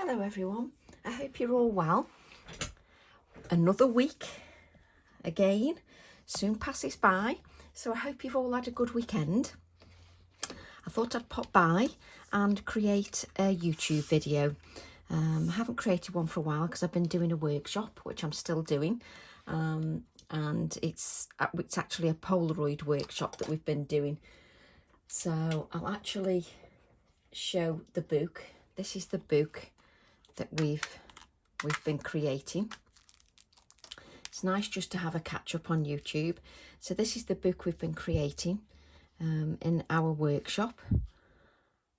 Hello everyone, I hope you're all well. Another week again soon passes by, so I hope you've all had a good weekend. I thought I'd pop by and create a YouTube video. I haven't created one for a while because I've been doing a workshop, which I'm still doing, and it's actually a Polaroid workshop that we've been doing. So I'll actually show the book. This is the book that we've been creating. It's nice just to have a catch up on YouTube. So this is the book we've been creating in our workshop.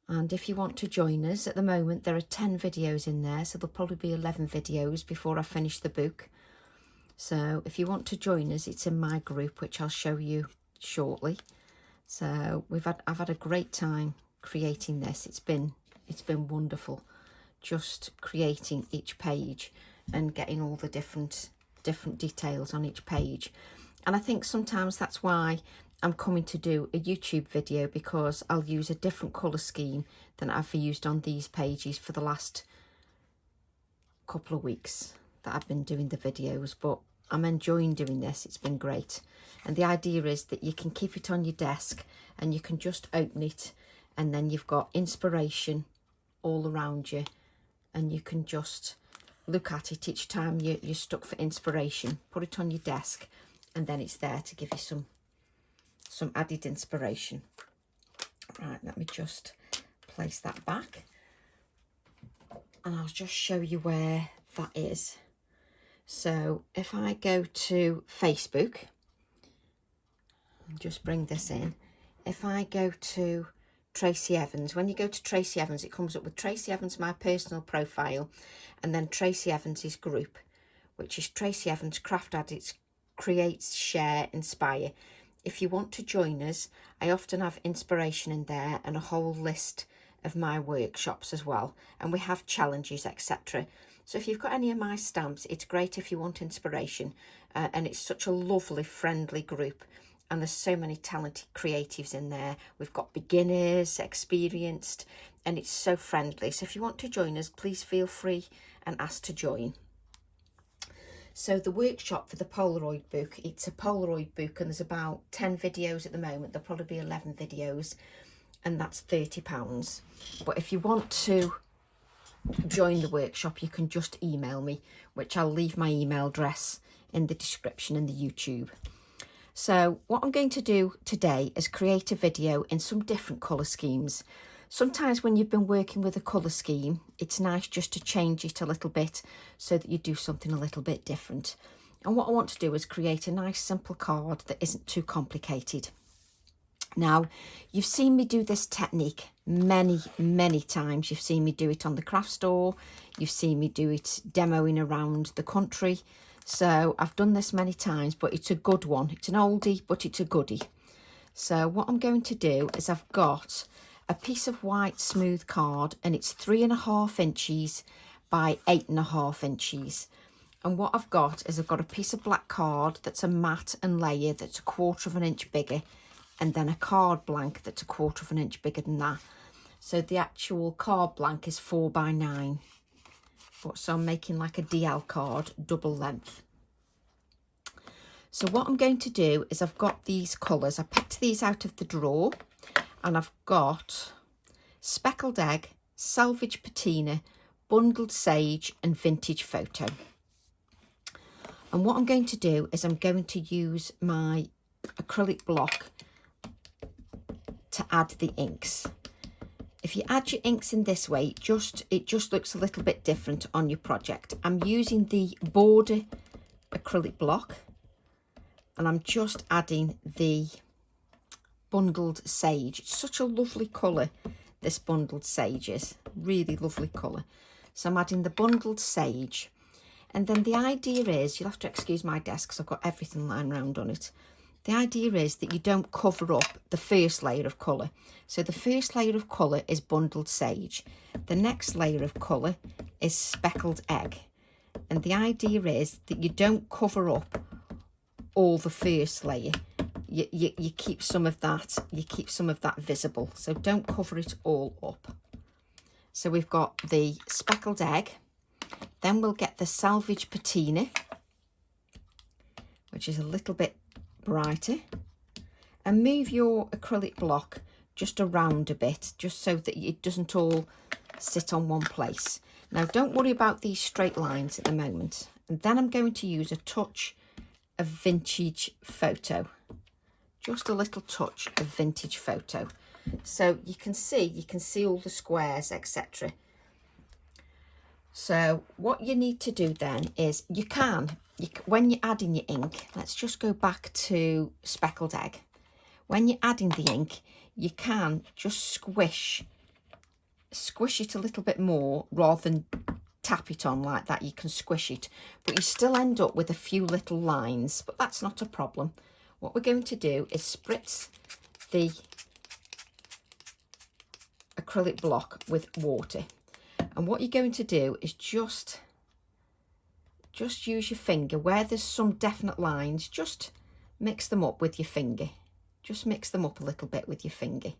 And if you want to join us, at the moment there are 10 videos in there, so there'll probably be 11 videos before I finish the book. So if you want to join us, it's in my group, which I'll show you shortly. So I've had a great time creating this. It's been wonderful, just creating each page and getting all the different details on each page. And I think sometimes that's why I'm coming to do a YouTube video, because I'll use a different colour scheme than I've used on these pages for the last couple of weeks that I've been doing the videos. But I'm enjoying doing this. It's been great. And the idea is that you can keep it on your desk and you can just open it, and then you've got inspiration all around you, and you can just look at it each time you're stuck for inspiration. Put it on your desk, and then it's there to give you some added inspiration. Right, let me just place that back, and I'll just show you where that is. So if I go to Facebook, and just bring this in, if I go to Tracy Evans, when you go to Tracy Evans, it comes up with Tracy Evans, my personal profile, and then Tracy Evans's group, which is Tracy Evans Craft Addicts Creates, Share, Inspire. If you want to join us, I often have inspiration in there and a whole list of my workshops as well, and we have challenges, etc. So if you've got any of my stamps, it's great if you want inspiration, and it's such a lovely, friendly group. And there's so many talented creatives in there. We've got beginners, experienced, and it's so friendly. So if you want to join us, please feel free and ask to join. So the workshop for the Polaroid book, it's a Polaroid book, and there's about 10 videos at the moment. There'll probably be 11 videos, and that's £30. But if you want to join the workshop, you can just email me, which I'll leave my email address in the description in the YouTube. So what I'm going to do today is create a video in some different colour schemes. Sometimes when you've been working with a colour scheme, it's nice just to change it a little bit so that you do something a little bit different. And what I want to do is create a nice simple card that isn't too complicated. Now, you've seen me do this technique many times. You've seen me do it on the craft store. You've seen me do it demoing around the country. So I've done this many times, but it's a good one. It's an oldie, but it's a goodie. So what I'm going to do is I've got a piece of white smooth card, and it's 3.5 inches by 8.5 inches. And what I've got is I've got a piece of black card that's a matte and layer that's 1/4 inch bigger, and then a card blank that's 1/4 inch bigger than that. So the actual card blank is 4 by 9. So I'm making like a DL card, double length. So what I'm going to do is I've got these colours. I picked these out of the drawer, and I've got speckled egg, salvage patina, bundled sage, and vintage photo. And what I'm going to do is I'm going to use my acrylic block to add the inks. If you add your inks in this way, it just looks a little bit different on your project. I'm using the border acrylic block, and I'm just adding the bundled sage. It's such a lovely colour, this bundled sage is. Really lovely colour. So I'm adding the bundled sage. And then the idea is, you'll have to excuse my desk because I've got everything lying around on it. The idea is that you don't cover up the first layer of colour. So the first layer of colour is bundled sage. The next layer of colour is speckled egg. And the idea is that you don't cover up all the first layer. You keep some of that, visible. So don't cover it all up. So we've got the speckled egg, then we'll get the salvage patina, which is a little bit brighter, and move your acrylic block just around a bit, just so that it doesn't all sit on one place. Now don't worry about these straight lines at the moment. And then I'm going to use a touch of vintage photo, just a little touch of vintage photo. So you can see all the squares, etc. So what you need to do then is when you're adding your ink, let's just go back to speckled egg. When you're adding the ink, you can just squish it a little bit more rather than tap it on like that. You can squish it, but you still end up with a few little lines, but that's not a problem. What we're going to do is spritz the acrylic block with water, and what you're going to do is just use your finger where there's some definite lines. Just mix them up with your finger. Just mix them up a little bit with your finger,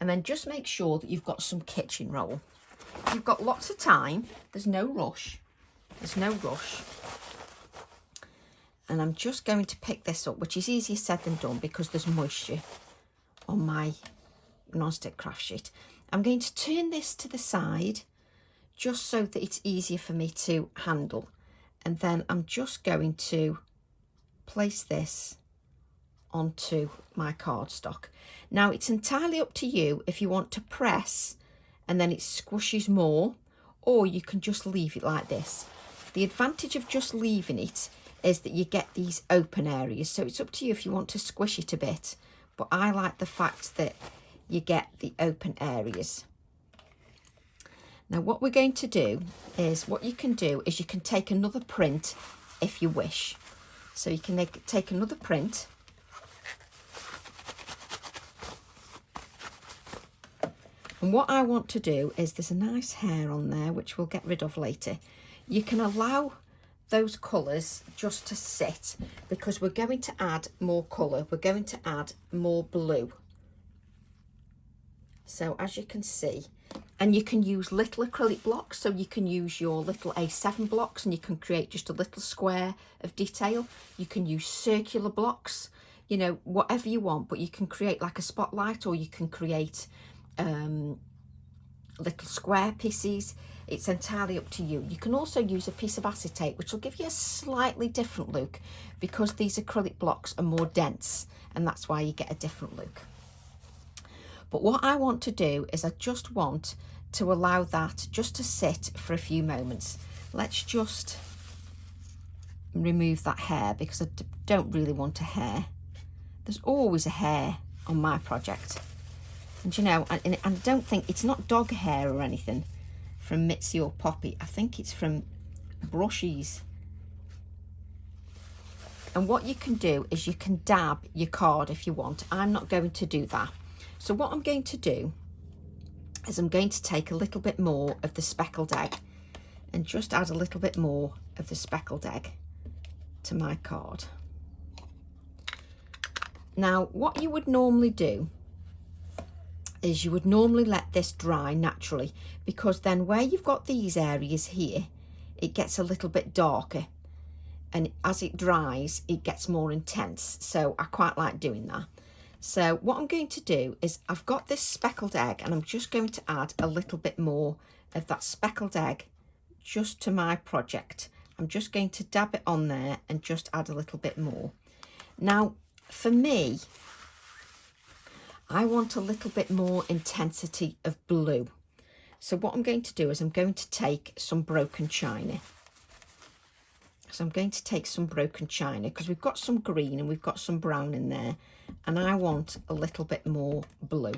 and then just make sure that you've got some kitchen roll. You've got lots of time. There's no rush. And I'm just going to pick this up, which is easier said than done because there's moisture on my non-stick craft sheet. I'm going to turn this to the side just so that it's easier for me to handle, and then I'm just going to place this onto my cardstock. Now it's entirely up to you if you want to press and then it squishes more, or you can just leave it like this. The advantage of just leaving it is that you get these open areas, so it's up to you if you want to squish it a bit, but I like the fact that you get the open areas. Now what we're going to do is, you can take another print if you wish. So you can take another print, and what I want to do is, there's a nice hair on there which we'll get rid of later. You can allow those colours just to sit because we're going to add more colour. We're going to add more blue. So as you can see, and you can use little acrylic blocks, so you can use your little A7 blocks and you can create just a little square of detail. You can use circular blocks, you know, whatever you want, but you can create like a spotlight, or you can create little square pieces. It's entirely up to you. You can also use a piece of acetate, which will give you a slightly different look because these acrylic blocks are more dense, and that's why you get a different look. But what I want to do is I just want to allow that just to sit for a few moments. Let's just remove that hair because I don't really want a hair. There's always a hair on my project. And you know, and I don't think, it's not dog hair or anything from Mitzi or Poppy. I think it's from brushes. And what you can do is you can dab your card if you want. I'm not going to do that. So what I'm going to do is I'm going to take a little bit more of the speckled egg and just add a little bit more of the speckled egg to my card. Now, what you would normally do is you would normally let this dry naturally, because then where you've got these areas here, it gets a little bit darker, and as it dries, it gets more intense. So I quite like doing that. So what I'm going to do is, I've got this speckled egg and I'm just going to add a little bit more of that speckled egg just to my project. I'm just going to dab it on there and just add a little bit more. Now, for me, I want a little bit more intensity of blue. So what I'm going to do is I'm going to take some broken china. So I'm going to take some broken china because we've got some green and we've got some brown in there, and I want a little bit more blue.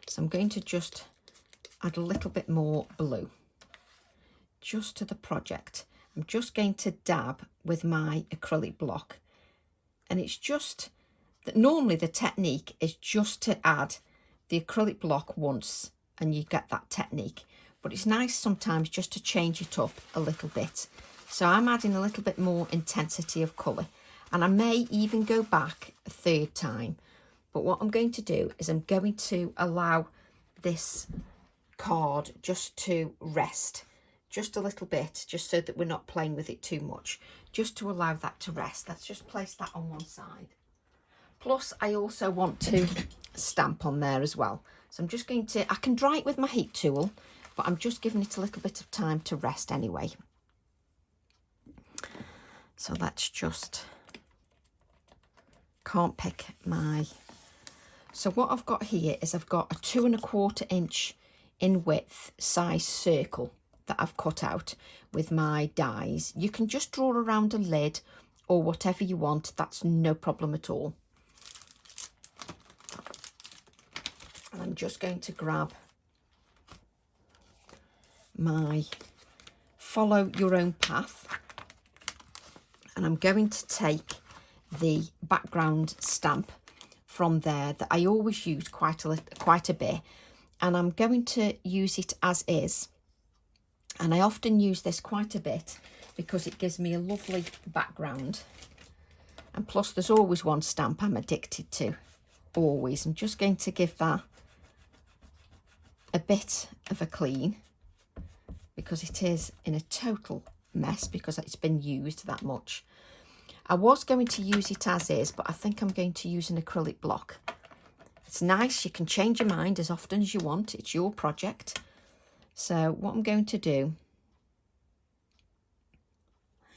So I'm going to just add a little bit more blue just to the project. I'm just going to dab with my acrylic block, and it's just that normally the technique is just to add the acrylic block once and you get that technique. But it's nice sometimes just to change it up a little bit. So I'm adding a little bit more intensity of colour, and I may even go back a third time. But what I'm going to do is I'm going to allow this card just to rest, just a little bit, just so that we're not playing with it too much, just to allow that to rest. Let's just place that on one side. Plus, I also want to stamp on there as well. So I'm just going to, I can dry it with my heat tool, but I'm just giving it a little bit of time to rest anyway. So let's just, can't pick my, so what I've got here is I've got a 2 1/4 inch in width size circle that I've cut out with my dies. You can just draw around a lid or whatever you want, that's no problem at all. And I'm just going to grab my follow your own path, and I'm going to take the background stamp from there that I always use quite a bit, and I'm going to use it as is. And I often use this quite a bit because it gives me a lovely background, and plus there's always one stamp I'm addicted to, always. I'm just going to give that a bit of a clean because it is in a total mess because it's been used that much. I was going to use it as is, but I think I'm going to use an acrylic block. It's nice, you can change your mind as often as you want, it's your project. So what I'm going to do,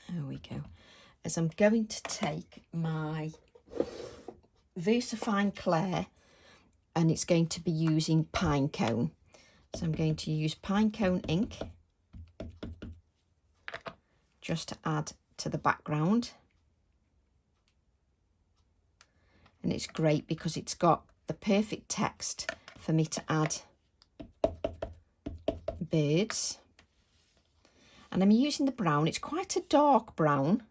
there we go, is I'm going to take my VersaFine Clair, and it's going to be using pine cone. So I'm going to use pine cone ink just to add to the background. And it's great because it's got the perfect text for me to add birds. And I'm using the brown, it's quite a dark brown,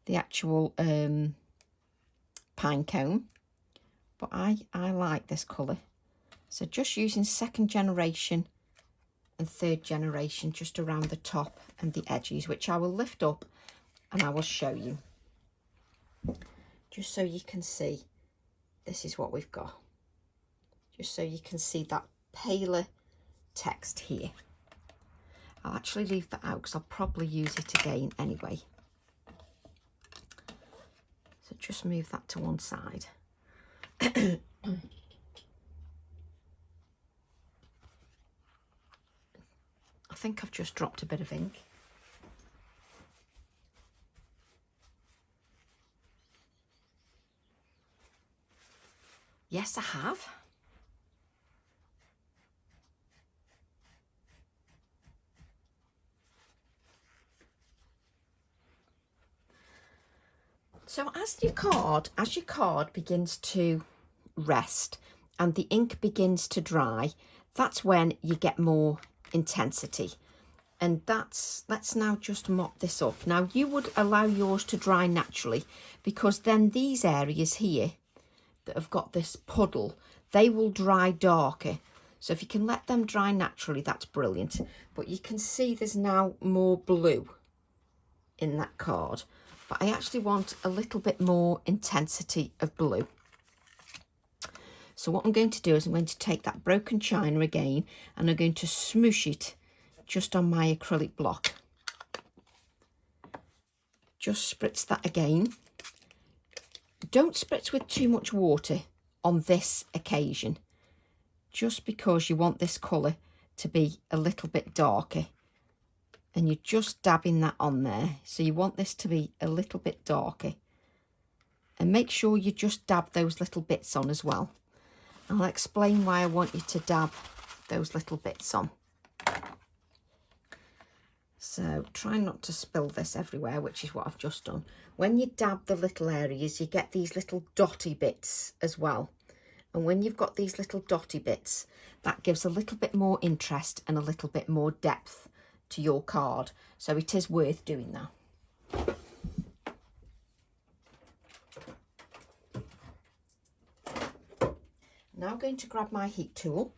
the actual pine cone, but I like this colour. So just using 2nd generation and 3rd generation just around the top and the edges, which I will lift up and I will show you. Just so you can see, this is what we've got. Just so you can see that paler text here. I'll actually leave that out because I'll probably use it again anyway. So just move that to one side. I think I've just dropped a bit of ink. Yes, I have. So as your card begins to rest and the ink begins to dry, that's when you get more intensity. And let's now just mop this up. Now you would allow yours to dry naturally, because then these areas here that have got this puddle, they will dry darker. So if you can let them dry naturally, that's brilliant. But you can see there's now more blue in that card. But I actually want a little bit more intensity of blue. So what I'm going to do is I'm going to take that broken china again and I'm going to smoosh it just on my acrylic block. Just spritz that again. Don't spritz with too much water on this occasion, just because you want this colour to be a little bit darker. And you're just dabbing that on there. So you want this to be a little bit darker. And make sure you just dab those little bits on as well. I'll explain why I want you to dab those little bits on. So try not to spill this everywhere, which is what I've just done. When you dab the little areas, you get these little dotty bits as well. And when you've got these little dotty bits, that gives a little bit more interest and a little bit more depth to your card. So it is worth doing that. Now I'm going to grab my heat tool.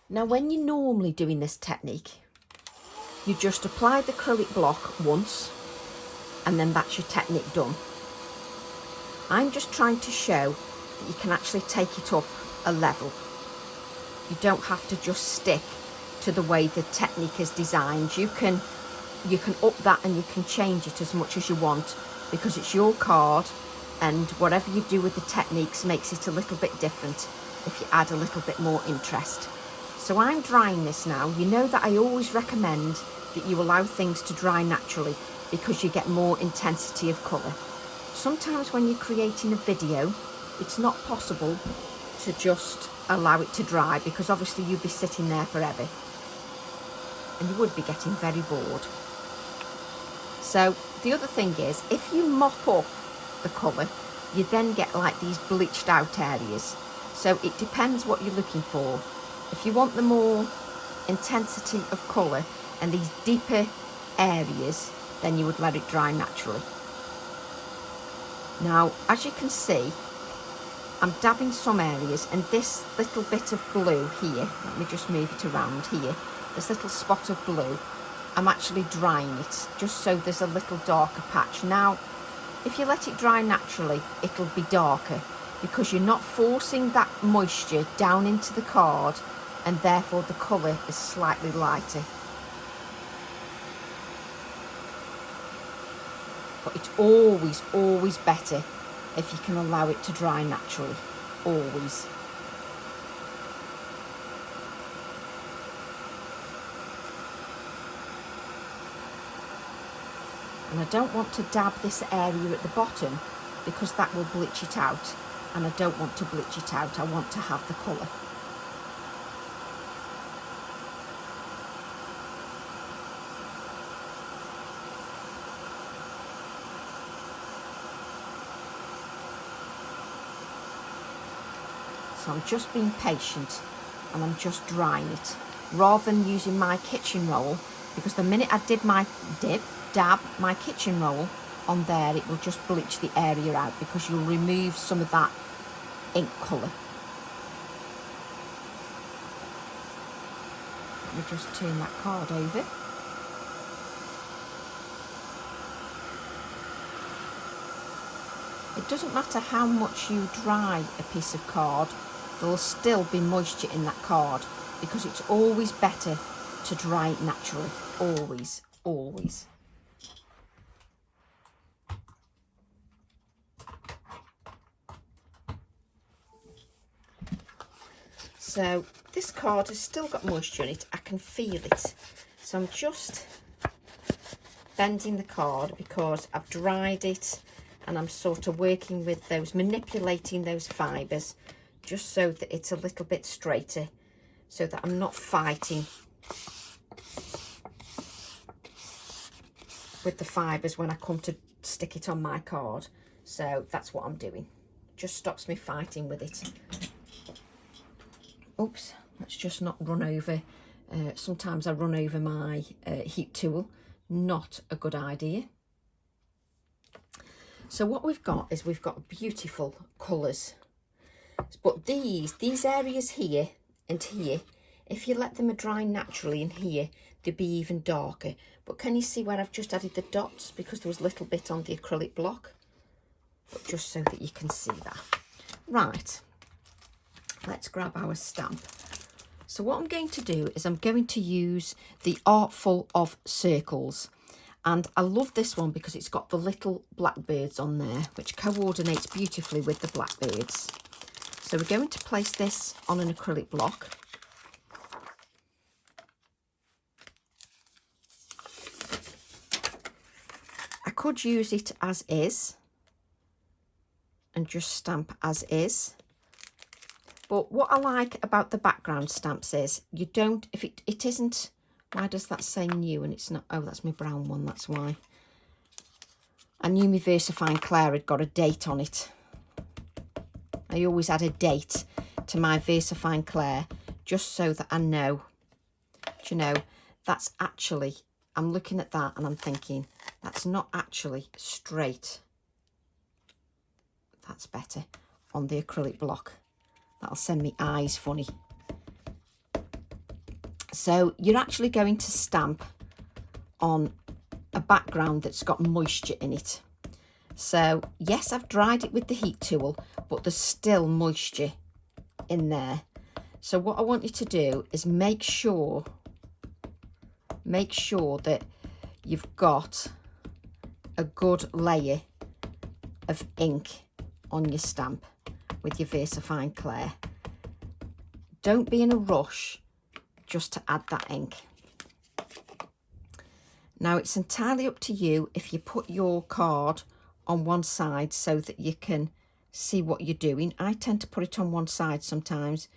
Now when you're normally doing this technique, You just apply the acrylic block once and then that's your technique done. I'm just trying to show that you can actually take it up a level. You don't have to just stick to the way the technique is designed. You can up that and you can change it as much as you want because it's your card, and whatever you do with the techniques makes it a little bit different if you add a little bit more interest. So I'm drying this now. You know that I always recommend that you allow things to dry naturally because you get more intensity of colour. Sometimes when you're creating a video, it's not possible to just allow it to dry because obviously you'd be sitting there forever and you would be getting very bored. So the other thing is, if you mop up the colour, you then get like these bleached out areas. So it depends what you're looking for. If you want the more intensity of colour and these deeper areas, then you would let it dry naturally. Now, as you can see, I'm dabbing some areas, and this little bit of blue here, let me just move it around here, this little spot of blue, I'm actually drying it just so there's a little darker patch. Now, if you let it dry naturally, it'll be darker because you're not forcing that moisture down into the card, and therefore the colour is slightly lighter. But it's always better if you can allow it to dry naturally, always. And I don't want to dab this area at the bottom because that will bleach it out, and I don't want to bleach it out, I want to have the colour. So I'm just being patient and I'm just drying it rather than using my kitchen roll, because the minute I dab my kitchen roll on there, it will just bleach the area out because you'll remove some of that ink colour. Let me just turn that card over. It doesn't matter how much you dry a piece of card, there will still be moisture in that card because it's always better to dry it naturally. Always. So this card has still got moisture in it, I can feel it. So I'm just bending the card because I've dried it, and I'm sort of working with those, manipulating those fibres just so that it's a little bit straighter, so that I'm not fighting with the fibres when I come to stick it on my card. So that's what I'm doing. Just stops me fighting with it. Oops, let's just not run over. Sometimes I run over my heat tool. Not a good idea. So what we've got is we've got beautiful colours. But these areas here and here, if you let them dry naturally in here, they'll be even darker. But can you see where I've just added the dots because there was a little bit on the acrylic block? But just so that you can see that. Right, let's grab our stamp. So what I'm going to do is I'm going to use the Artful of Circles. And I love this one because it's got the little blackbirds on there, which coordinates beautifully with the blackbirds. So we're going to place this on an acrylic block. I could use it as is and just stamp as is. But what I like about the background stamps is you don't, if it isn't, why does that say new and it's not? Oh, that's my brown one, that's why. I knew my VersaFine Claire had got a date on it. I always add a date to my VersaFine Claire just so that I know. Do you know, that's actually, I'm looking at that and I'm thinking, that's not actually straight. That's better on the acrylic block. That'll send me eyes funny. So you're actually going to stamp on a background that's got moisture in it. So yes, I've dried it with the heat tool, but there's still moisture in there. So what I want you to do is make sure that you've got a good layer of ink on your stamp with your VersaFine Clair. Don't be in a rush just to add that ink. Now it's entirely up to you if you put your card on one side so that you can see what you're doing. I tend to put it on one side sometimes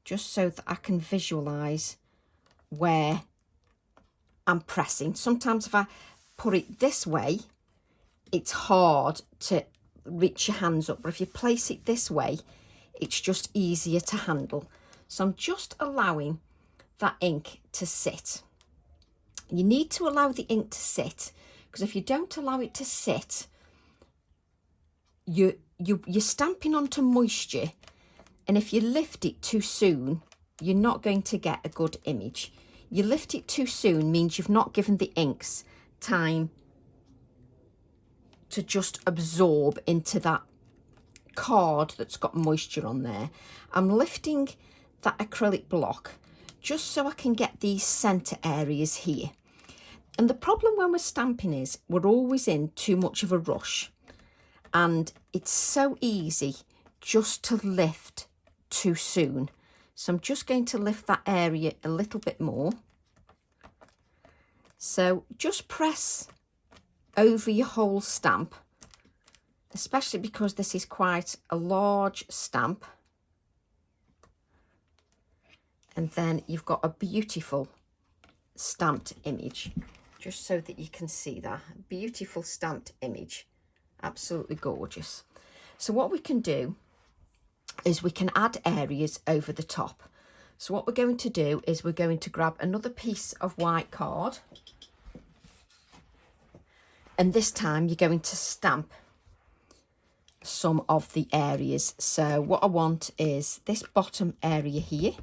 just so that I can visualize where I'm pressing. Sometimes if I put it this way, it's hard to reach your hands up, but if you place it this way, it's just easier to handle. So I'm just allowing that ink to sit. You need to allow the ink to sit, because if you don't allow it to sit, you're stamping onto moisture, and if you lift it too soon, you're not going to get a good image. You lift it too soon means you've not given the inks time to just absorb into that card that's got moisture on there. I'm lifting that acrylic block just so I can get these centre areas here. And the problem when we're stamping is we're always in too much of a rush, and it's so easy just to lift too soon. So I'm just going to lift that area a little bit more. So just press over your whole stamp, especially because this is quite a large stamp. And then you've got a beautiful stamped image, just so that you can see that. Beautiful stamped image, absolutely gorgeous. So what we can do is we can add areas over the top. So what we're going to do is we're going to grab another piece of white card, and this time you're going to stamp some of the areas. So what I want is this bottom area here.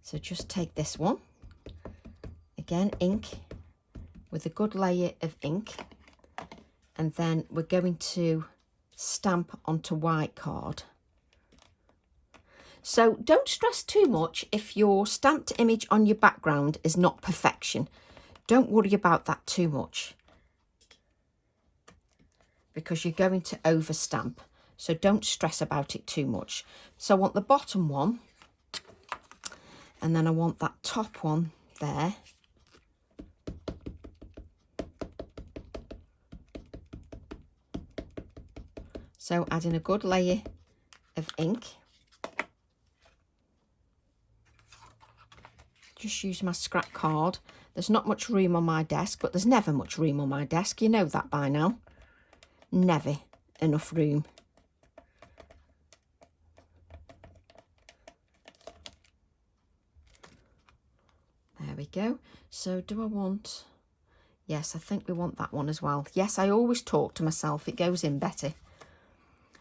So just take this one, again ink with a good layer of ink, and then we're going to stamp onto white card. So don't stress too much if your stamped image on your background is not perfection. Don't worry about that too much, because you're going to overstamp. So don't stress about it too much. So I want the bottom one, and then I want that top one there. So adding a good layer of ink. Just use my scrap card. There's not much room on my desk, but there's never much room on my desk. You know that by now. Never enough room. There we go. So do I want... Yes, I think we want that one as well. Yes, I always talk to myself. It goes in better.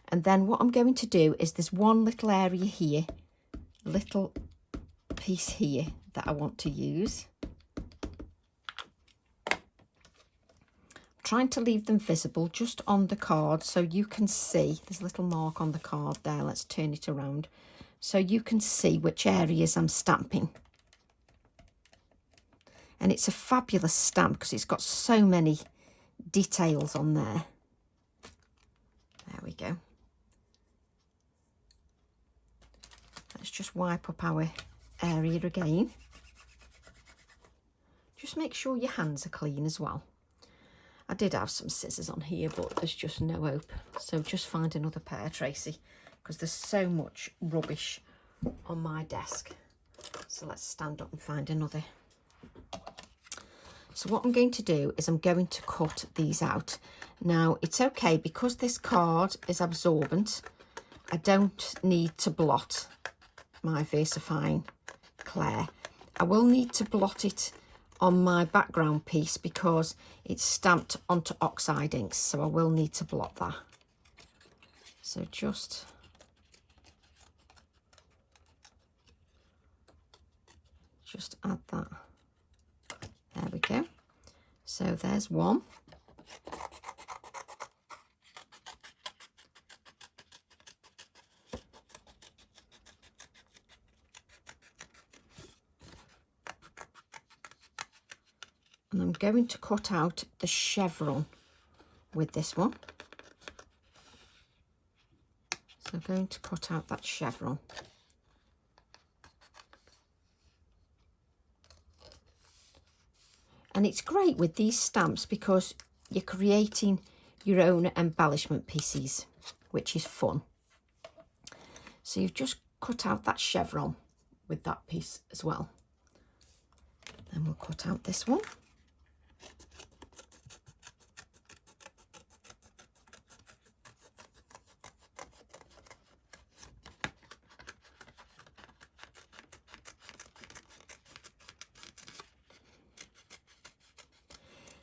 And then what I'm going to do is there's one little area here, little piece here that I want to use. I'm trying to leave them visible just on the card so you can see. There's a little mark on the card there. Let's turn it around so you can see which areas I'm stamping. And it's a fabulous stamp because it's got so many details on there. There we go. Let's just wipe up our area again. Just make sure your hands are clean as well. I did have some scissors on here, but there's just no hope. So just find another pair, Tracy, because there's so much rubbish on my desk. So let's stand up and find another. So what I'm going to do is I'm going to cut these out. Now it's okay because this card is absorbent. I don't need to blot my VersaFine Clair. I will need to blot it on my background piece because it's stamped onto oxide inks, so I will need to blot that. So just add that There we go. So there's one. And I'm going to cut out the chevron with this one. So I'm going to cut out that chevron. And it's great with these stamps because you're creating your own embellishment pieces, which is fun. So you've just cut out that chevron with that piece as well. Then we'll cut out this one.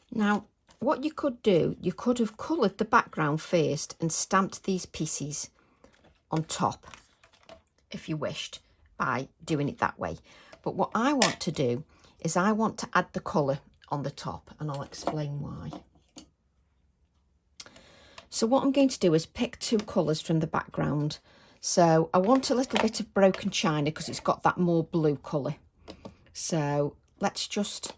Now, what you could do, you could have coloured the background first and stamped these pieces on top, if you wished, by doing it that way. But what I want to do is I want to add the colour on the top, and I'll explain why. So what I'm going to do is pick two colours from the background. So I want a little bit of broken china because it's got that more blue colour. So let's just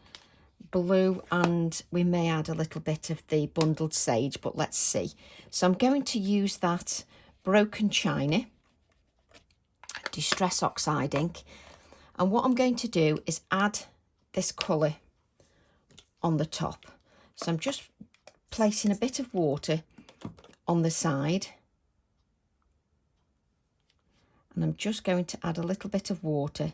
blue, and we may add a little bit of the bundled sage, but let's see. So I'm going to use that broken china distress oxide ink, and what I'm going to do is add this colour on the top. So I'm just placing a bit of water on the side, and I'm just going to add a little bit of water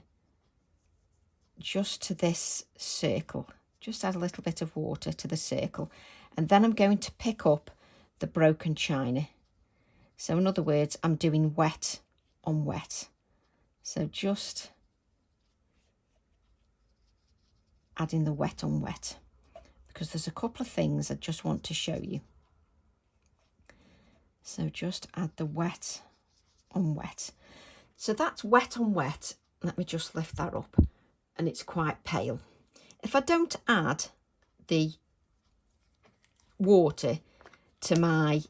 just to this circle. Just add a little bit of water to the circle, and then I'm going to pick up the broken china. So in other words, I'm doing wet on wet. So just adding the wet on wet, because there's a couple of things I just want to show you. So just add the wet on wet. So that's wet on wet. Let me just lift that up, and it's quite pale. If I don't add the water to my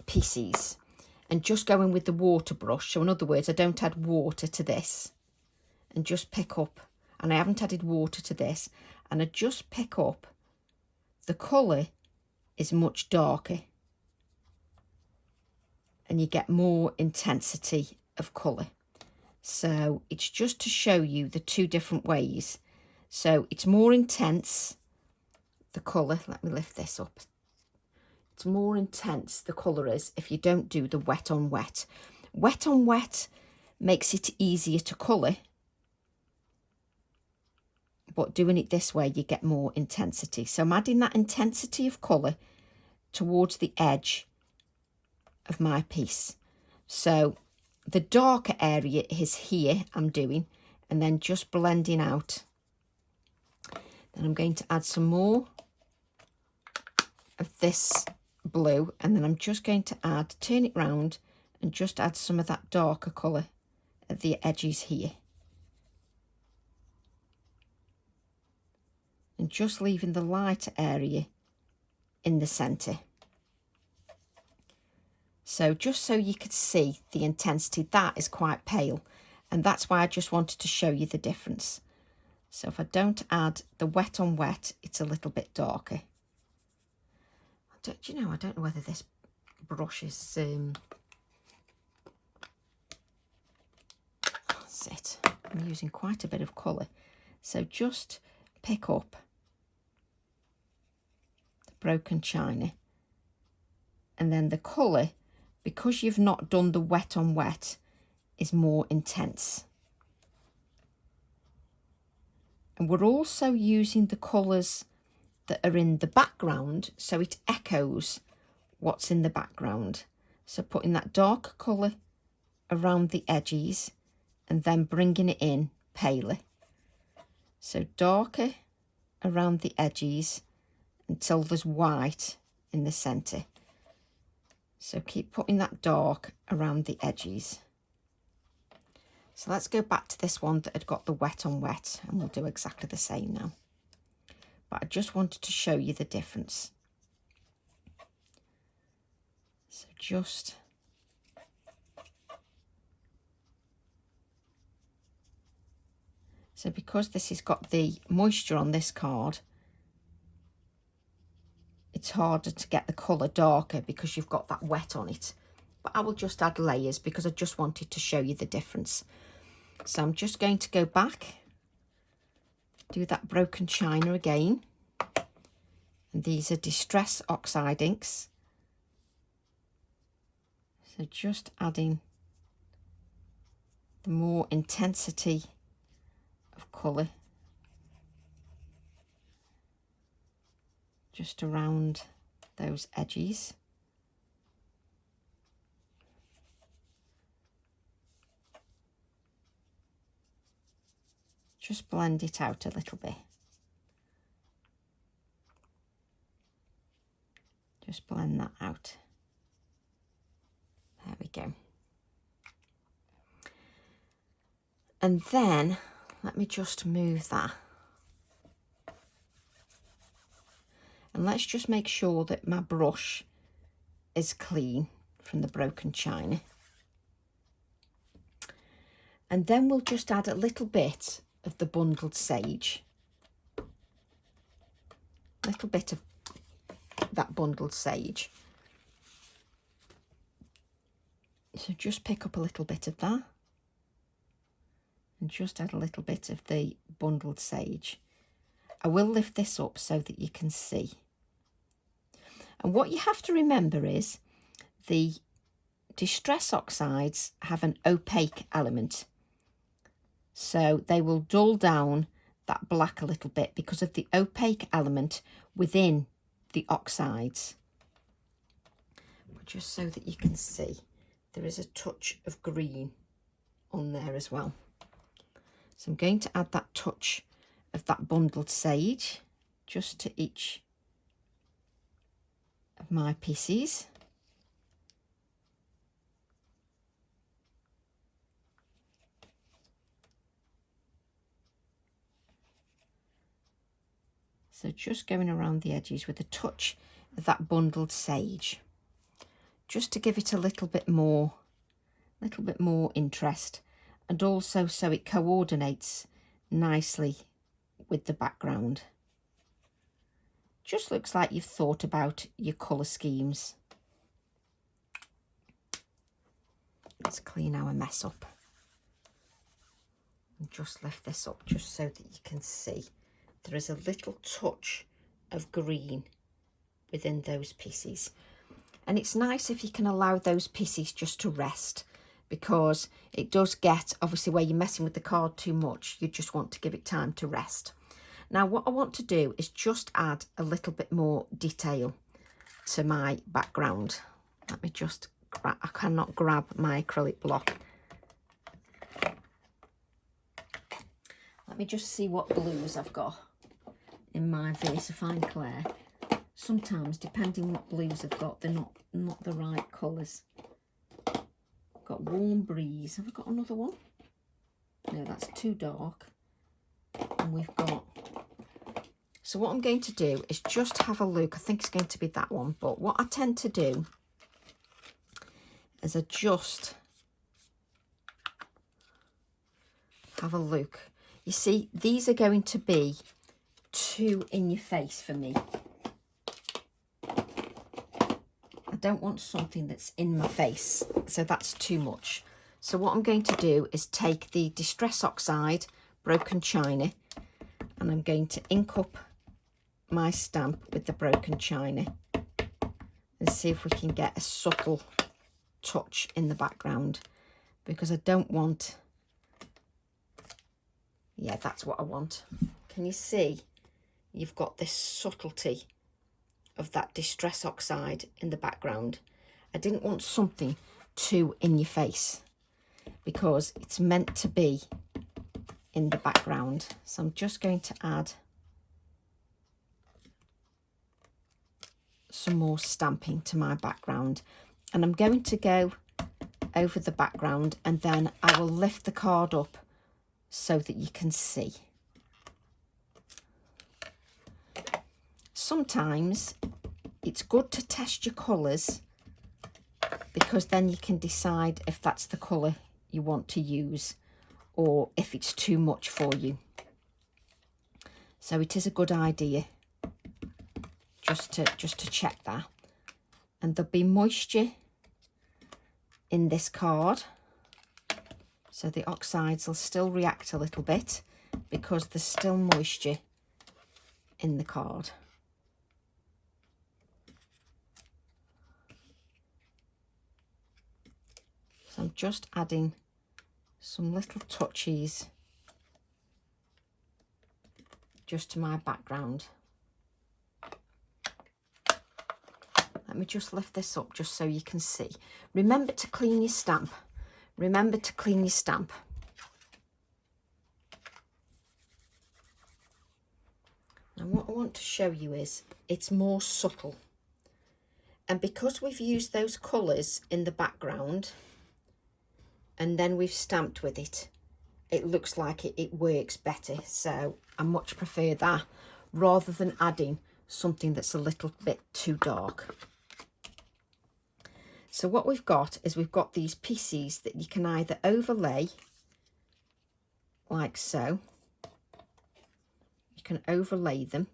pieces and just go in with the water brush, so in other words, I don't add water to this and just pick up, and I haven't added water to this, and I just pick up, the colour is much darker and you get more intensity of colour. So it's just to show you the two different ways. So it's more intense, the colour, let me lift this up. It's more intense, the colour is, if you don't do the wet on wet. Wet on wet makes it easier to colour, but doing it this way, you get more intensity. So I'm adding that intensity of colour towards the edge of my piece. So the darker area is here, I'm doing, and then just blending out. Then I'm going to add some more of this blue, and then I'm just going to add, turn it round and just add some of that darker colour at the edges here. And just leaving the lighter area in the centre. So just so you could see the intensity, that is quite pale, and that's why I just wanted to show you the difference. So if I don't add the wet on wet, it's a little bit darker. I don't know whether this brush is that's it. I'm using quite a bit of colour. So just pick up the broken china, and then the colour, because you've not done the wet on wet, is more intense. And we're also using the colours that are in the background, so it echoes what's in the background. So putting that darker colour around the edges and then bringing it in paler. So darker around the edges until there's white in the centre. So keep putting that dark around the edges. So let's go back to this one that had got the wet on wet, and we'll do exactly the same now. but I just wanted to show you the difference. So just because this has got the moisture on this card, it's harder to get the colour darker because you've got that wet on it. But I will just add layers because I just wanted to show you the difference. So I'm just going to go back, do that broken china again. And these are Distress Oxide inks. So just adding the more intensity of colour just around those edges. Just blend it out a little bit. Just blend that out. There we go. And then let me just move that. And let's just make sure that my brush is clean from the broken china. And then we'll just add a little bit of the bundled sage. A little bit of that bundled sage. So just pick up a little bit of that. And just add a little bit of the bundled sage. I will lift this up so that you can see. And what you have to remember is the Distress Oxides have an opaque element. So they will dull down that black a little bit because of the opaque element within the oxides. But just so that you can see, there is a touch of green on there as well. So I'm going to add that touch of that bundled sage just to each of my pieces. So just going around the edges with a touch of that bundled sage, just to give it a little bit more interest, and also so it coordinates nicely with the background. Just looks like you've thought about your colour schemes. Let's clean our mess up. And just lift this up just so that you can see. There is a little touch of green within those pieces. And it's nice if you can allow those pieces just to rest, because it does get, obviously where you're messing with the card too much, you just want to give it time to rest. Now what I want to do is just add a little bit more detail to my background. Let me just grab, I cannot grab my acrylic block. Let me just see what blues I've got in my VersaFine Clair. Sometimes, depending what blues I've got, they're not the right colours. Got Warm Breeze. Have I got another one? No, that's too dark. And we've got... So what I'm going to do is just have a look. I think it's going to be that one. But what I tend to do is I just have a look. You see, these are going to be too in your face for me. I don't want something that's in my face, so that's too much. So what I'm going to do is take the Distress Oxide broken china, and I'm going to ink up my stamp with the broken china and see if we can get a subtle touch in the background, because I don't want... Yeah, that's what I want. Can you see? You've got this subtlety of that Distress Oxide in the background. I didn't want something too in your face because it's meant to be in the background. So I'm just going to add some more stamping to my background, and I'm going to go over the background, and then I will lift the card up so that you can see. sometimes it's good to test your colours, because then you can decide if that's the colour you want to use or if it's too much for you. So it is a good idea just to check that. And there'll be moisture in this card, so the oxides will still react a little bit because there's still moisture in the card. So I'm just adding some little touches just to my background. Let me just lift this up just so you can see. Remember to clean your stamp. Remember to clean your stamp. And what I want to show you is it's more subtle. And because we've used those colours in the background and then we've stamped with it, it looks like it works better. So I much prefer that rather than adding something that's a little bit too dark. So what we've got is we've got these pieces that you can either overlay like so. You can overlay them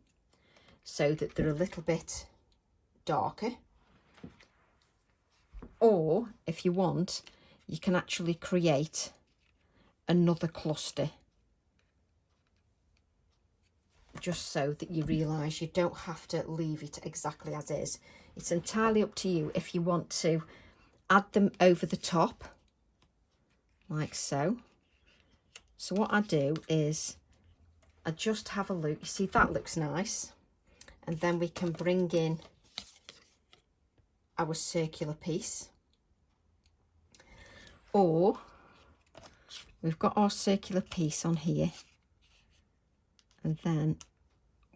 so that they're a little bit darker. Or if you want, you can actually create another cluster, just so that you realise you don't have to leave it exactly as is. It's entirely up to you if you want to add them over the top, like so. So what I do is I just have a look. You see, that looks nice. And then we can bring in our circular piece. Or we've got our circular piece on here. And then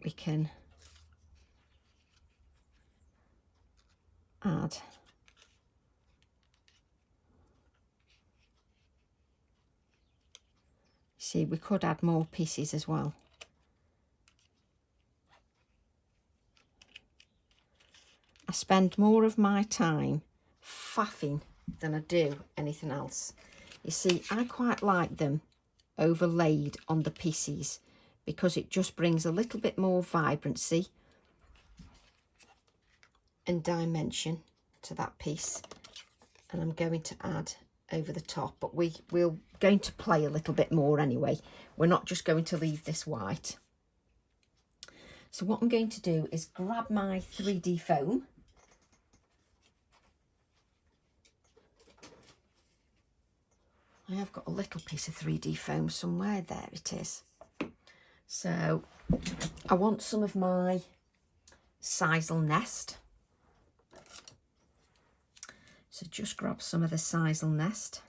we can add see, we could add more pieces as well. I spend more of my time faffing than I do anything else. You see, I quite like them overlaid on the pieces because it just brings a little bit more vibrancy and dimension to that piece. And I'm going to add over the top, but we're going to play a little bit more anyway. We're not just going to leave this white. So what I'm going to do is grab my 3D foam. I have got a little piece of 3D foam somewhere. There it is. So I want some of my sisal nest. So just grab some of the sisal nest.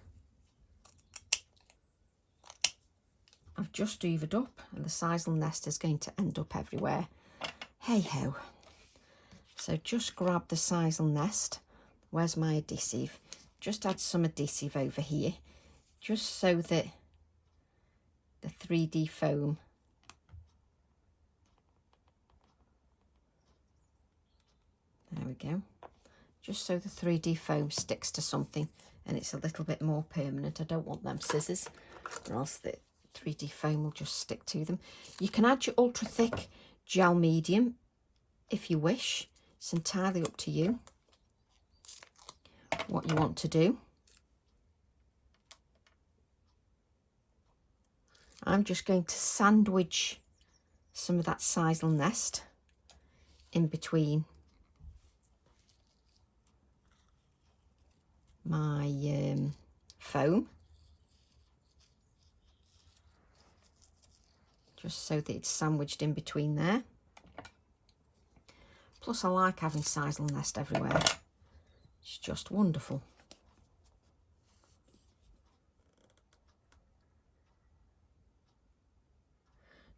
I've just hoovered up and the sisal nest is going to end up everywhere. Hey ho. So just grab the sisal nest. Where's my adhesive? Just add some adhesive over here, just so that the 3D foam there we go. Just so the 3D foam sticks to something and it's a little bit more permanent. I don't want them scissors or else the 3D foam will just stick to them. You can add your ultra thick gel medium if you wish. It's entirely up to you what you want to do. I'm just going to sandwich some of that sisal nest in between my foam, just so that it's sandwiched in between there. Plus I like having sisal nest everywhere. It's just wonderful.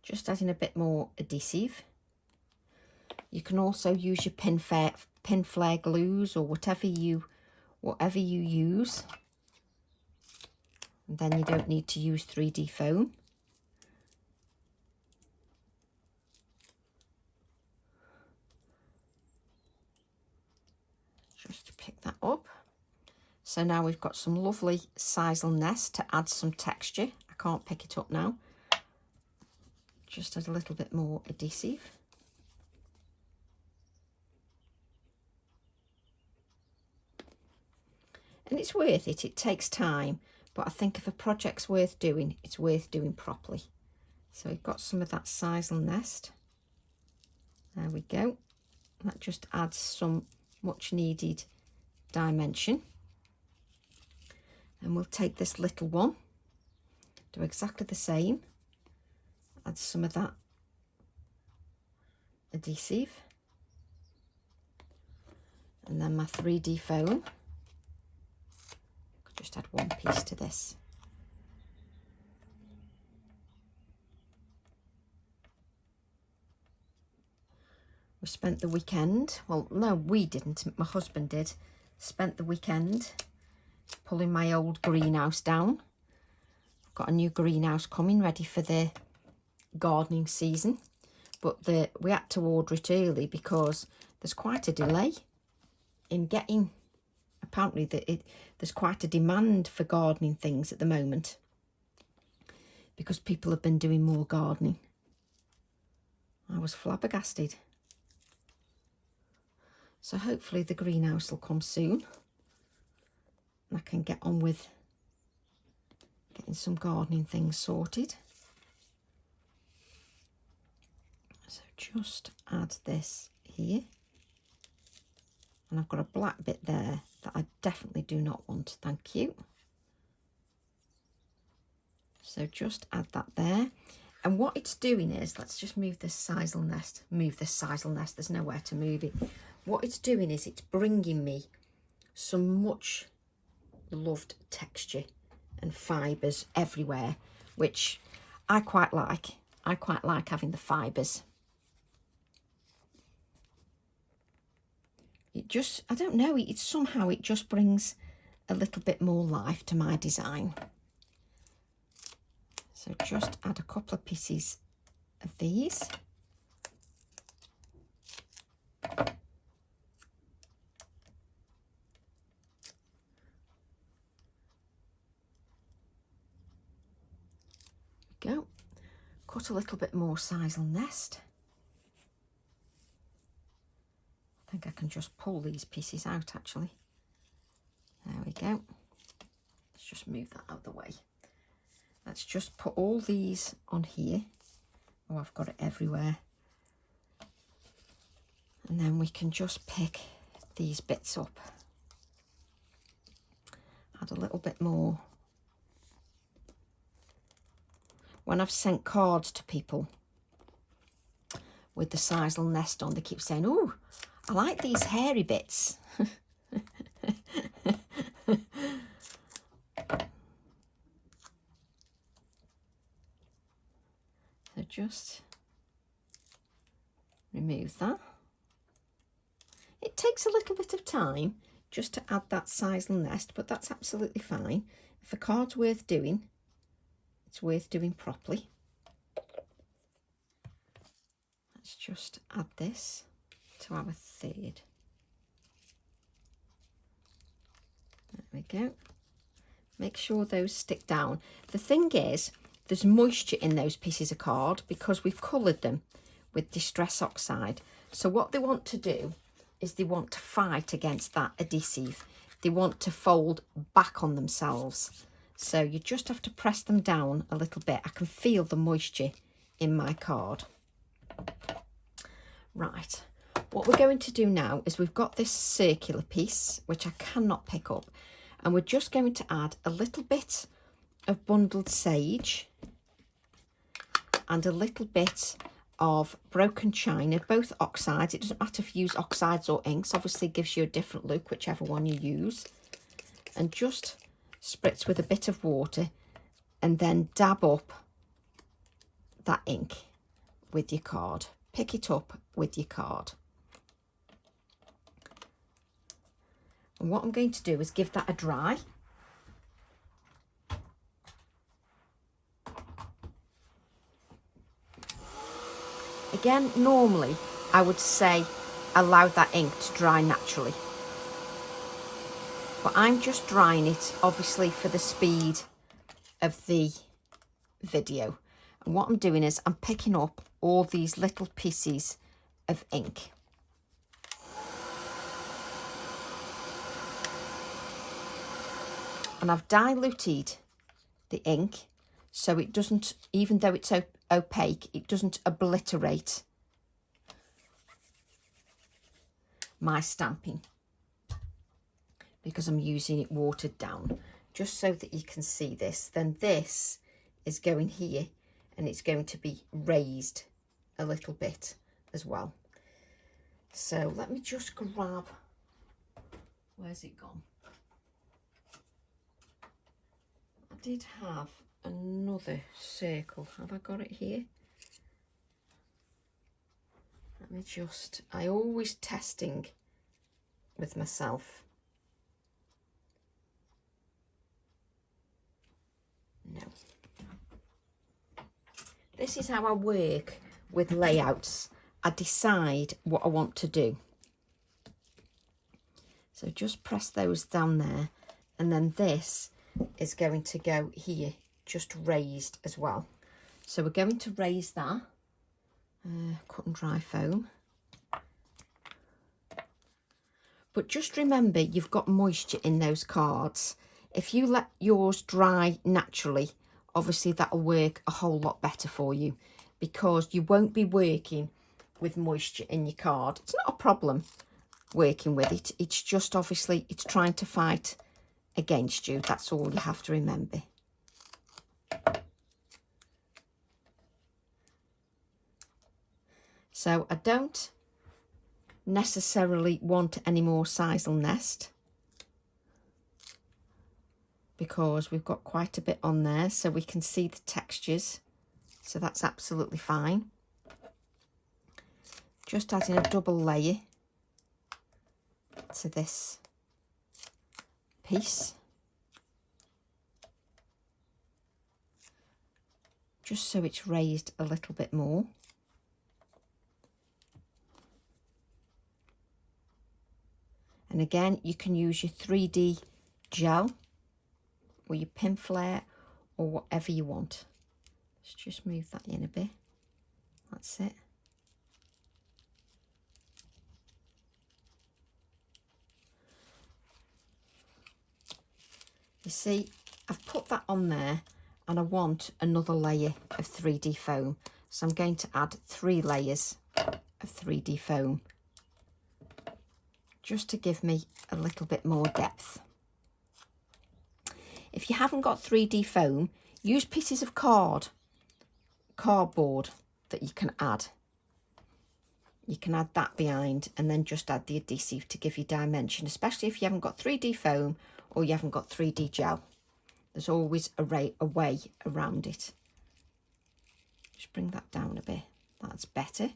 Just adding a bit more adhesive. You can also use your pin flare glues or whatever you use. And then you don't need to use 3D foam. Just pick that up. So now we've got some lovely sisal nest to add some texture. I can't pick it up now. Just add a little bit more adhesive. And it's worth it. It takes time, but I think if a project's worth doing, it's worth doing properly. So we've got some of that sisal nest. There we go. That just adds some much needed dimension. And we'll take this little one, do exactly the same, add some of that adhesive, and then my 3D foam. Just add one piece to this. We spent the weekend, well, no, we didn't, my husband did, spent the weekend pulling my old greenhouse down. I've got a new greenhouse coming, ready for the gardening season, but we had to order it early because there's quite a delay in getting, apparently there's quite a demand for gardening things at the moment because people have been doing more gardening. I was flabbergasted. So hopefully the greenhouse will come soon and I can get on with getting some gardening things sorted. So just add this here. And I've got a black bit there that I definitely do not want, thank you. So just add that there. And what it's doing is, let's just move this sisal nest, there's nowhere to move it. What it's doing is it's bringing me some much loved texture and fibres everywhere, which I quite like. I quite like having the fibres. It just, I don't know, it somehow it just brings a little bit more life to my design. So just add a couple of pieces of these. Go. Cut a little bit more sisal nest. I think I can just pull these pieces out actually. There we go. Let's just move that out of the way. Let's just put all these on here. Oh, I've got it everywhere. And then we can just pick these bits up. Add a little bit more. When I've sent cards to people with the sisal nest on, they keep saying, "Oh, I like these hairy bits." So just remove that. It takes a little bit of time just to add that sisal nest, but that's absolutely fine. If a card's worth doing, it's worth doing properly. Let's just add this to our third. There we go. Make sure those stick down. The thing is, there's moisture in those pieces of card because we've coloured them with Distress Oxide. So what they want to do is they want to fight against that adhesive. They want to fold back on themselves. So you just have to press them down a little bit. I can feel the moisture in my card. Right, what we're going to do now is we've got this circular piece, which I cannot pick up, and we're just going to add a little bit of bundled sage and a little bit of broken china, both oxides. It doesn't matter if you use oxides or inks, obviously it gives you a different look, whichever one you use. And just spritz with a bit of water and then dab up that ink with your card. Pick it up with your card. And what I'm going to do is give that a dry. Again, normally I would say allow that ink to dry naturally. But I'm just drying it, obviously, for the speed of the video. And what I'm doing is I'm picking up all these little pieces of ink. And I've diluted the ink so it doesn't, even though it's opaque, it doesn't obliterate my stamping, because I'm using it watered down. Just so that you can see this, then this is going here and it's going to be raised a little bit as well. So let me just grab, where's it gone? I did have another circle. Have I got it here? Let me just, I always testing with myself. No. This is how I work with layouts. I decide what I want to do. So just press those down there, and then this is going to go here, just raised as well. So we're going to raise that. Cut and dry foam. But just remember, you've got moisture in those cards. If you let yours dry naturally, obviously that'll work a whole lot better for you, because you won't be working with moisture in your card. It's not a problem working with it. It's just, obviously, it's trying to fight against you. That's all you have to remember. So I don't necessarily want any more sisal nest, because we've got quite a bit on there, so we can see the textures, so that's absolutely fine. Just adding a double layer to this piece, just so it's raised a little bit more. And again, you can use your 3D gel or your pin flare or whatever you want. Let's just move that in a bit. That's it. You see, I've put that on there and I want another layer of 3D foam. So I'm going to add 3 layers of 3D foam, just to give me a little bit more depth. If you haven't got 3D foam, use pieces of cardboard that you can add. You can add that behind and then just add the adhesive to give you dimension, especially if you haven't got 3D foam or you haven't got 3D gel. There's always a way around it. Just bring that down a bit. That's better.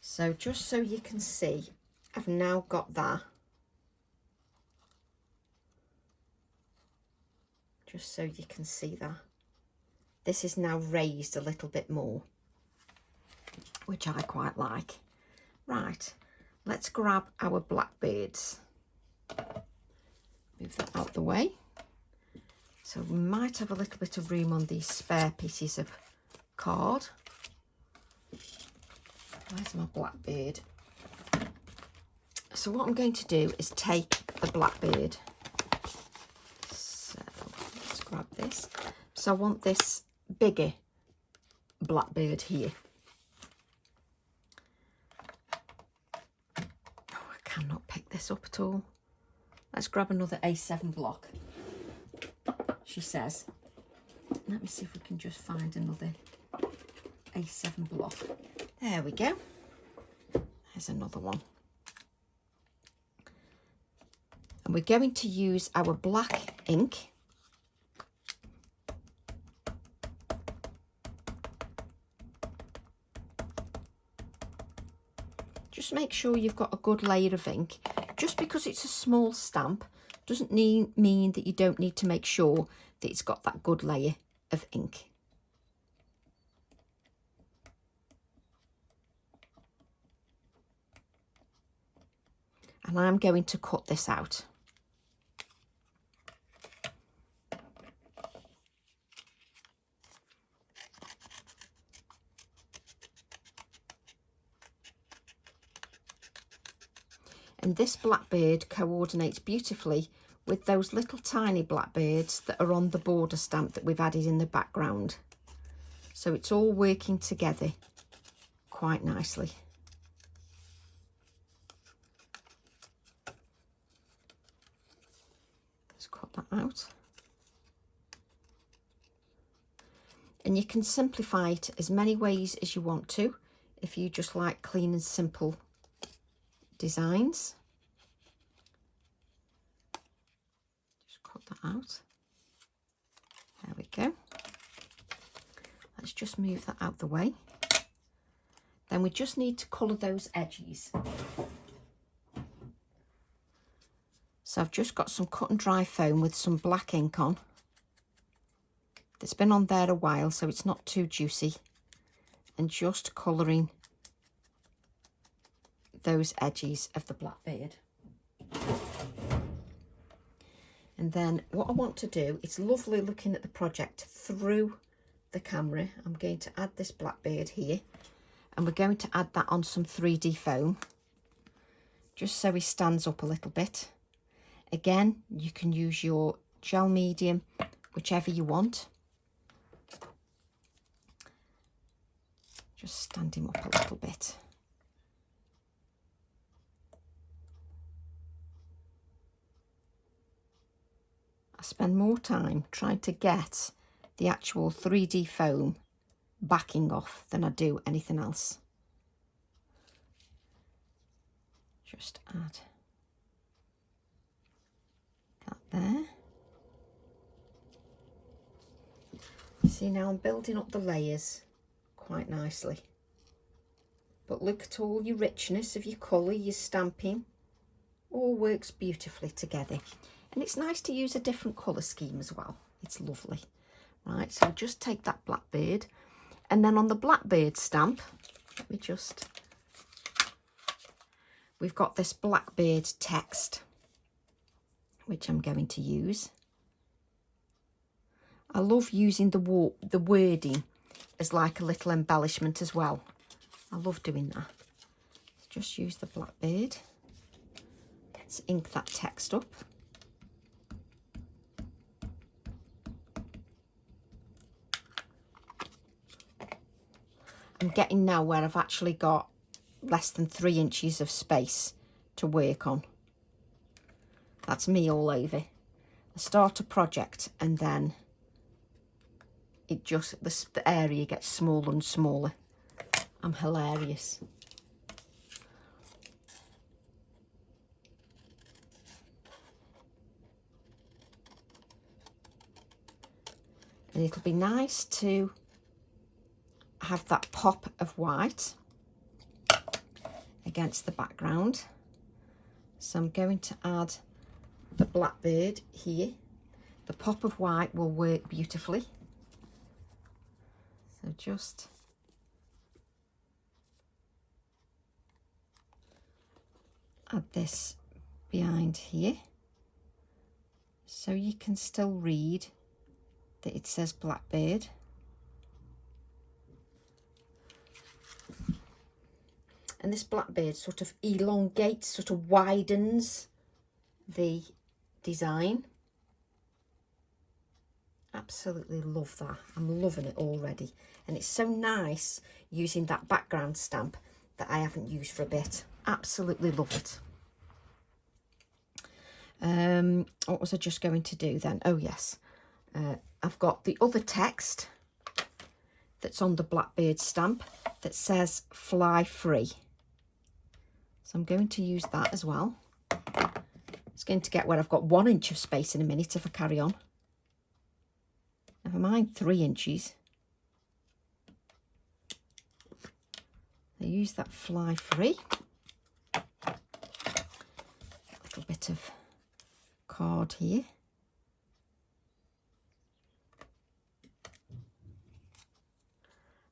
So just so you can see, I've now got that. Just so you can see that. This is now raised a little bit more, which I quite like. Right, let's grab our blackbirds. Move that out the way. So we might have a little bit of room on these spare pieces of card. Where's my blackbird? So what I'm going to do is take the blackbird. So let's grab this. So I want this bigger blackbird here. Oh, I cannot pick this up at all. Let's grab another A7 block, she says. Let me see if we can just find another A7 block. There we go. There's another one. And we're going to use our black ink. Just make sure you've got a good layer of ink. Just because it's a small stamp doesn't mean that you don't need to make sure that it's got that good layer of ink. and I'm going to cut this out. And this blackbird coordinates beautifully with those little tiny blackbirds that are on the border stamp that we've added in the background. So it's all working together quite nicely. Let's cut that out. And you can simplify it as many ways as you want to if you just like clean and simple designs. Just cut that out. There we go. Let's just move that out the way. Then we just need to colour those edges. So I've just got some cut and dry foam with some black ink on. It's been on there a while, so it's not too juicy, and just colouring those edges of the blackbird. And then what I want to do, it's lovely looking at the project through the camera. I'm going to add this blackbird here, and we're going to add that on some 3D foam just so he stands up a little bit. Again, you can use your gel medium, whichever you want. Just stand him up a little bit. I spend more time trying to get the actual 3D foam backing off than I do anything else. Just add that there. See, now I'm building up the layers quite nicely. But look at all your richness of your colour, your stamping, all works beautifully together. And it's nice to use a different colour scheme as well. It's lovely. Right, so just take that blackbird, and then on the blackbird stamp, let me just, we've got this blackbird text, which I'm going to use. I love using the wording as like a little embellishment as well. I love doing that. Just use the blackbird. Let's ink that text up. I'm getting now where I've actually got less than 3 inches of space to work on. That's me all over. I start a project and then it just, the area gets smaller and smaller. I'm hilarious. And it'll be nice to have that pop of white against the background. So I'm going to add the blackbird here. The pop of white will work beautifully. So just add this behind here so you can still read that it says Blackbird. And this Blackbird sort of elongates, sort of widens the design. Absolutely love that. I'm loving it already. And it's so nice using that background stamp that I haven't used for a bit. Absolutely love it. What was I just going to do then? Oh yes, I've got the other text that's on the Blackbird stamp that says fly free. So I'm going to use that as well. It's going to get where I've got 1 inch of space in a minute if I carry on. Never mind 3 inches. I use that fly free. A little bit of card here.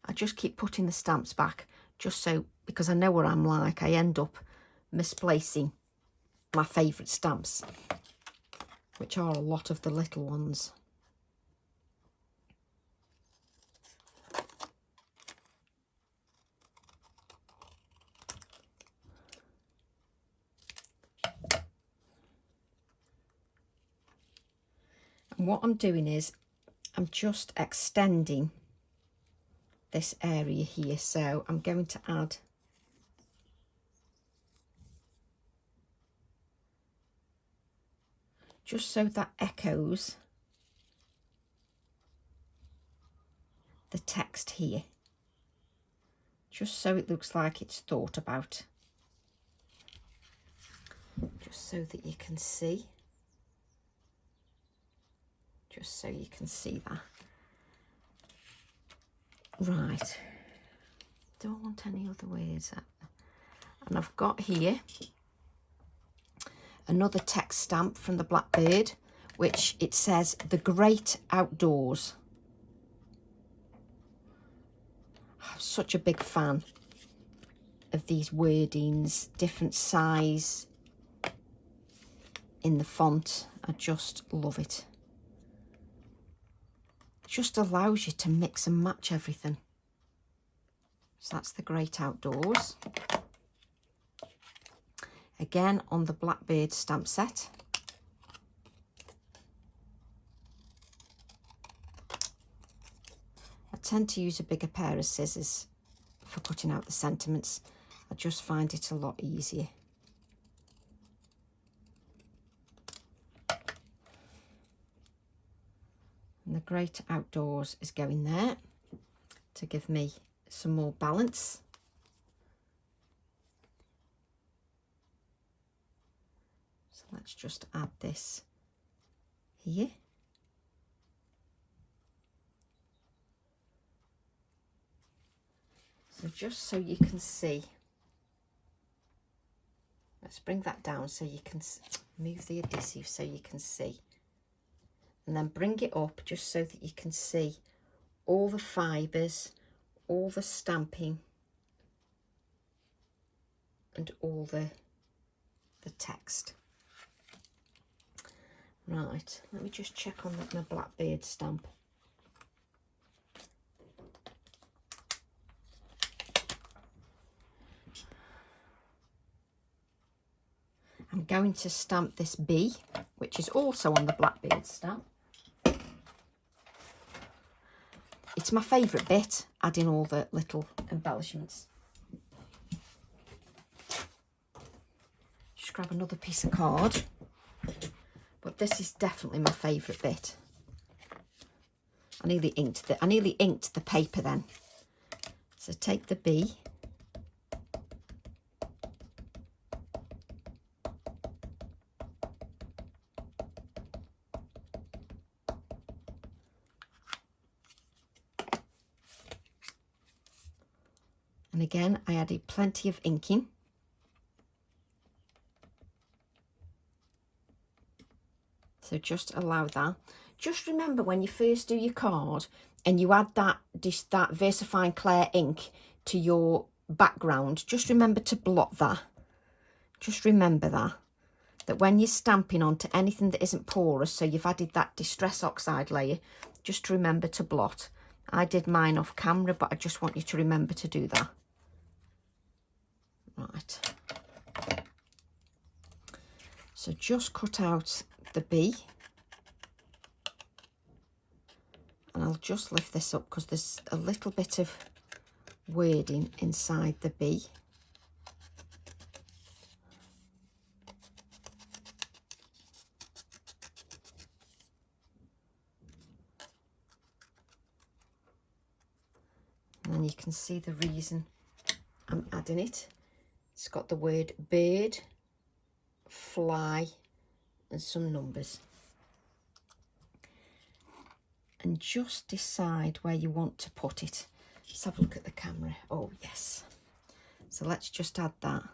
I just keep putting the stamps back just so, because I know what I'm like, I end up misplacing my favourite stamps, which are a lot of the little ones. And what I'm doing is I'm just extending this area here, so I'm going to add just so that echoes the text here, just so it looks like it's thought about, just so that you can see, just so you can see that. Right, don't want any other words. And I've got here another text stamp from the Blackbird, which it says the great outdoors. I'm such a big fan of these wordings, different size in the font. I just love it. Just allows you to mix and match everything. So that's the great outdoors. Again on the Blackbird stamp set. I tend to use a bigger pair of scissors for cutting out the sentiments. I just find it a lot easier. And the great outdoors is going there to give me some more balance. So let's just add this here. So just so you can see, let's bring that down so you can move the adhesive so you can see. And then bring it up just so that you can see all the fibres, all the stamping and all the text. Right, let me just check on my Blackbird stamp. I'm going to stamp this bee, which is also on the Blackbird stamp. It's my favourite bit, adding all the little embellishments. Just grab another piece of card. But this is definitely my favourite bit. I nearly inked the paper then. So take the bee. And again, I added plenty of inking. So just allow that. Just remember when you first do your card and you add that VersaFine Clair ink to your background, just remember to blot that. Just remember that when you're stamping onto anything that isn't porous, so you've added that Distress Oxide layer, just remember to blot. I did mine off camera, but I just want you to remember to do that. Right. So just cut out the bee. And I'll just lift this up because there's a little bit of wording inside the bee. And then you can see the reason I'm adding it. It's got the word bird, fly, and some numbers. And just decide where you want to put it. Let's have a look at the camera. Oh, yes. So let's just add that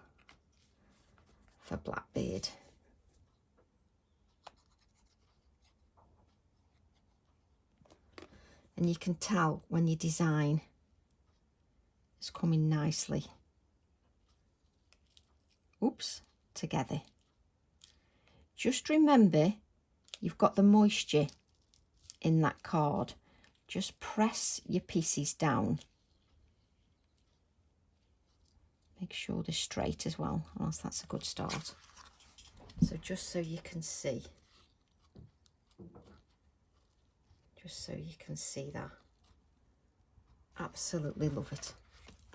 for Blackbird. And you can tell when your design is coming nicely. Oops, together. Just remember, you've got the moisture in that card. Just press your pieces down. Make sure they're straight as well, or else that's a good start. So just so you can see. Just so you can see that. Absolutely love it.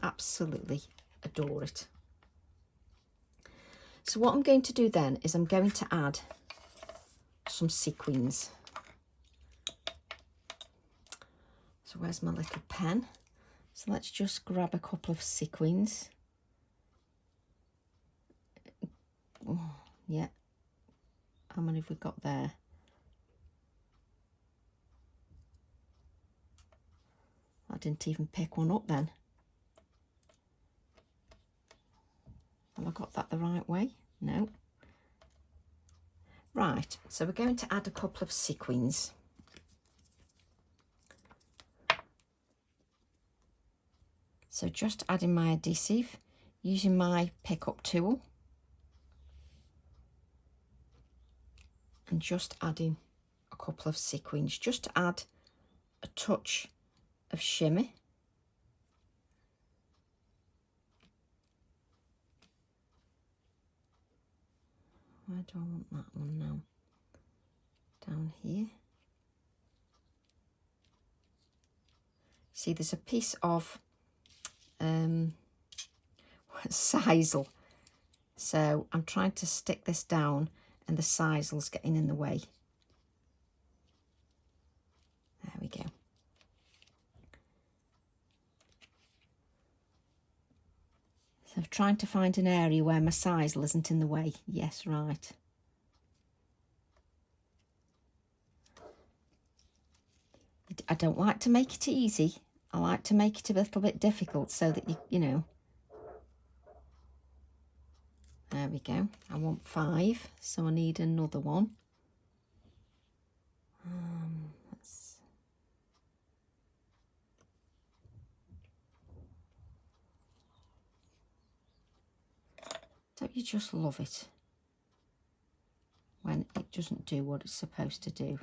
Absolutely adore it. So what I'm going to do then is I'm going to add some sequins. So where's my little pen? So let's just grab a couple of sequins. Oh, yeah. How many have we got there? I didn't even pick one up then. Have I got that the right way? No. Right, so we're going to add a couple of sequins. So just adding my adhesive, using my pick-up tool, and just adding a couple of sequins, just to add a touch of shimmer. Where do I want that one now? Down here. See, there's a piece of sisal, so I'm trying to stick this down and the sisal's getting in the way. There we go. So I'm trying to find an area where my sisal isn't in the way. Yes, right. I don't like to make it easy. I like to make it a little bit difficult so that you know. There we go. I want 5, so I need another one. Don't you just love it when it doesn't do what it's supposed to do?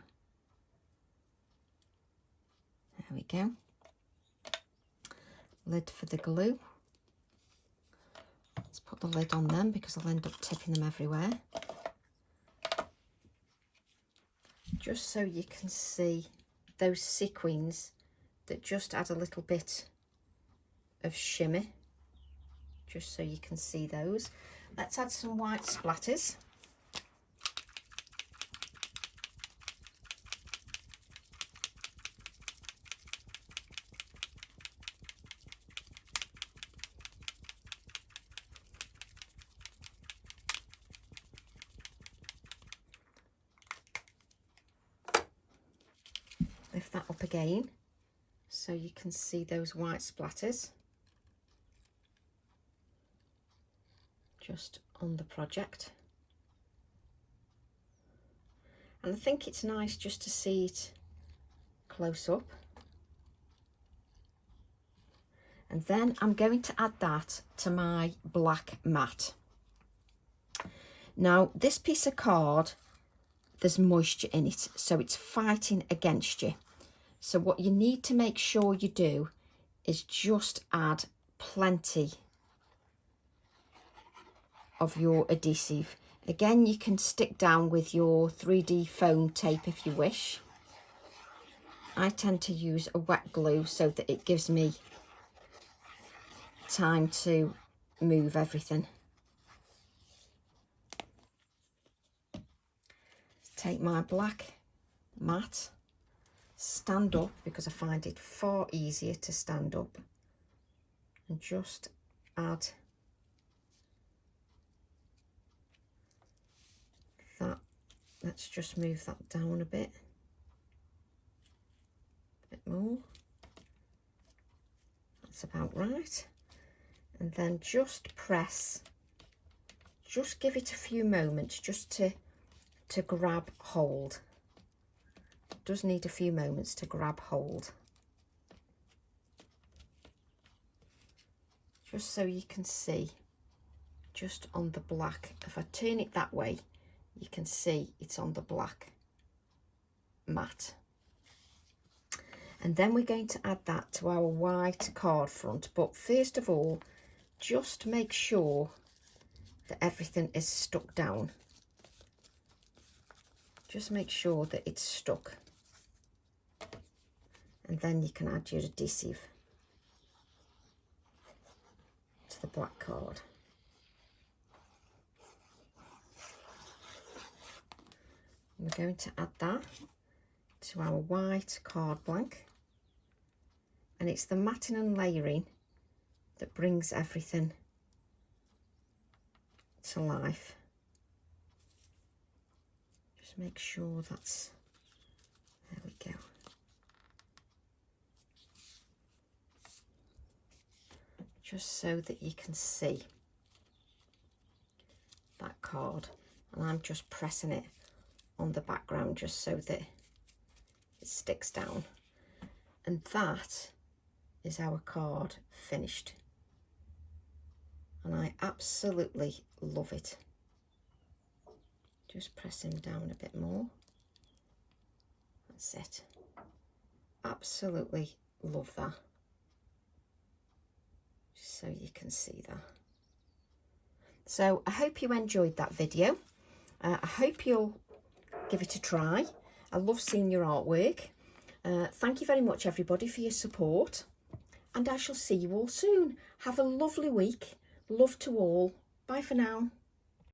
There we go. Lid for the glue. Let's put the lid on them because I'll end up tipping them everywhere. Just so you can see those sequins that just add a little bit of shimmer. Just so you can see those. Let's add some white splatters. Lift that up again so you can see those white splatters just on the project. And I think it's nice just to see it close up. And then I'm going to add that to my black mat. Now this piece of card, there's moisture in it, so it's fighting against you. So what you need to make sure you do is just add plenty of your adhesive. Again, you can stick down with your 3D foam tape if you wish. I tend to use a wet glue so that it gives me time to move everything. Take my black mat, stand up because I find it far easier to stand up, and just add that. Let's just move that down a bit more. That's about right. And then just press, just give it a few moments just to grab hold. It does need a few moments to grab hold. Just so you can see, just on the black, if I turn it that way, you can see it's on the black mat. And then we're going to add that to our white card front, but first of all, just make sure that everything is stuck down. Just make sure that it's stuck, and then you can add your adhesive to the black card. We're going to add that to our white card blank, and it's the matting and layering that brings everything to life. Just make sure that's, there we go. Just so that you can see that card, and I'm just pressing it on the background just so that it sticks down. And that is our card finished, and I absolutely love it. Just press him down a bit more. That's it. Absolutely love that. Just so you can see that. So I hope you enjoyed that video. I hope you'll give it a try. I love seeing your artwork. Thank you very much everybody for your support, and I shall see you all soon. Have a lovely week. Love to all. Bye for now.